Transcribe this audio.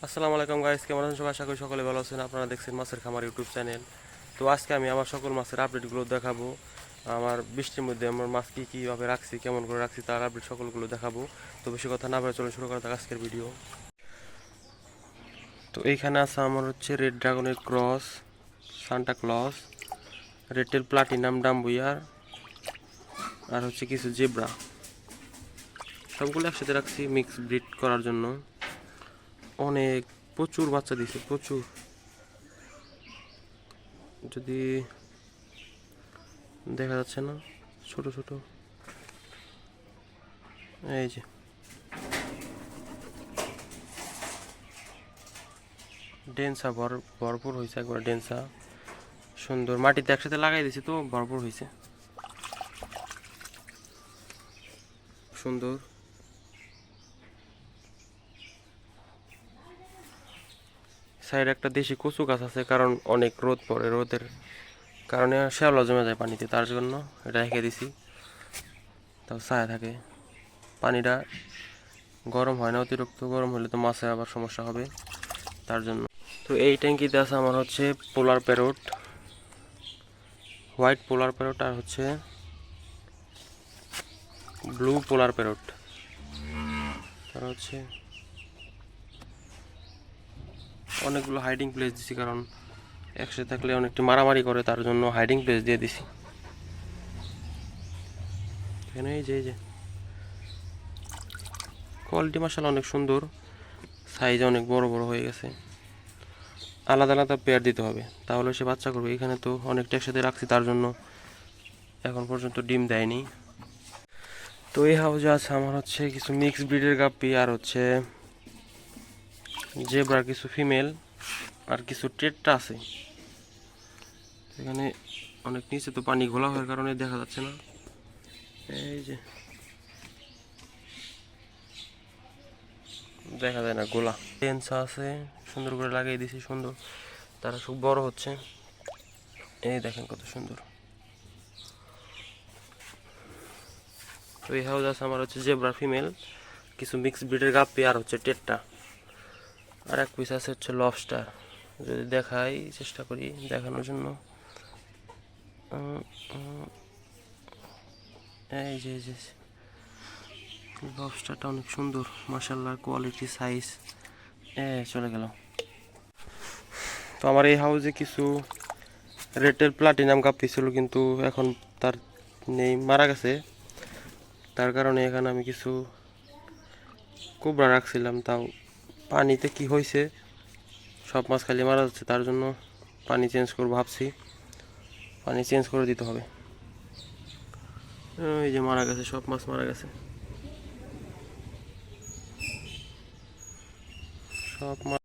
আসসালামু আলাইকুম গাইস, কেমন আছেন সবাই? আশা করি সকলে ভালো আছেন। আপনারা দেখছেন মাছের খামার ইউটিউব চ্যানেল। তো আজকে আমি আমার সকল মাছের আপডেটগুলো দেখাবো। আমার বৃষ্টির মধ্যে আমার মাছ কীভাবে রাখছি, কেমন করে রাখছি তার আপডেট সকলগুলো দেখাবো। তো বেশি কথা না বলে চলুন শুরু করা যাক আজকের ভিডিও। তো এইখানে আছে আমার হচ্ছে রেড ড্রাগনের ক্রস, সান্টা ক্লজ, রেটেল প্লাটিনাম ডাম্বুয়ার, আর হচ্ছে কিছু জেব্রা। সবগুলো একসাথে রাখছি মিক্স ব্রিড করার জন্য। অনেক প্রচুর বাচ্চা দিছে, প্রচুর। যদি দেখা যাচ্ছে না, ছোট ছোট এই যে ডেন্সা ভরপুর হয়েছে, একবার ডেন্সা সুন্দর। মাটিতে একসাথে লাগাই দিয়েছি তো ভরপুর হয়েছে, সুন্দর। সাইড একটা দেশি কচু গাছ আছে, কারণ অনেক রোদ পড়ে, রোদের কারণে শ্যাওলা জমে যায় পানিতে, তার জন্য এটা রেখে দিছি, তাও ছায়া থাকে। পানিটা গরম হয় না, অতিরিক্ত গরম হলে তো মাছে আবার সমস্যা হবে, তার জন্য। তো এই ট্যাঙ্কিতে আছে আমার হচ্ছে polar parrot, white polar parrot, আর হচ্ছে ব্লু পোলার প্যারট। তার হচ্ছে অনেকগুলো হাইডিং প্লেস দিছি, কারণ একসাথে থাকলে অনেকটা মারামারি করে, তার জন্য হাইডিং প্লেস দিয়ে দিছি। এখানে এই যে কোয়ালিটি মাশাআল্লাহ অনেক সুন্দর, সাইজ অনেক বড় বড় হয়ে গেছে। আলাদা আলাদা পেয়ার দিতে হবে, তাহলে সে বাচ্চা করবে। এখানে তো অনেকটা একসাথে রাখছি, তার জন্য এখন পর্যন্ত ডিম দেয়নি। তো এই হাউজে আছে আমার হচ্ছে কিছু মিক্স ব্রিডের গাপ্পি, আর হচ্ছে জেব্রার কিছু ফিমেল, আর কিছু টেট্টা আছে। এখানে অনেক নিচে তো পানি ঘোলা হওয়ার কারণে দেখা যাচ্ছে না। এই যে দেখা যায় না, গোলা টেন্সা আছে, সুন্দর করে লাগিয়ে দিয়েছি, সুন্দর। তারা খুব বড় হচ্ছে, এই দেখেন কত সুন্দর। তো এই হাউস আছে আমার হচ্ছে জেব্রা ফিমেল, কিছু মিক্স ব্রিডের গাপ্পি, আর হচ্ছে টেট্টা, আর এক পিস আছে হচ্ছে লবস্টার। যদি দেখাই, চেষ্টা করি দেখানোর জন্য। এই যে লবস্টারটা অনেক সুন্দর মাশাআল্লাহ, কোয়ালিটি সাইজ চলে গেল। তো আমার এই হাউসে কিছু রেটেল প্লাটিনাম গাপ্পি ছিল, কিন্তু এখন তার নেই, মারা গেছে। তার কারণে এখানে আমি কিছু কোবরা রাখছিলাম, তাও পানিতে কি হয়েছে, সব মাছ খালি মারা যাচ্ছে, তার জন্য পানি চেঞ্জ করবো ভাবছি। পানি চেঞ্জ করে দিতে হবে। এই যে মারা গেছে, সব মাছ মারা গেছে, সব মাছ।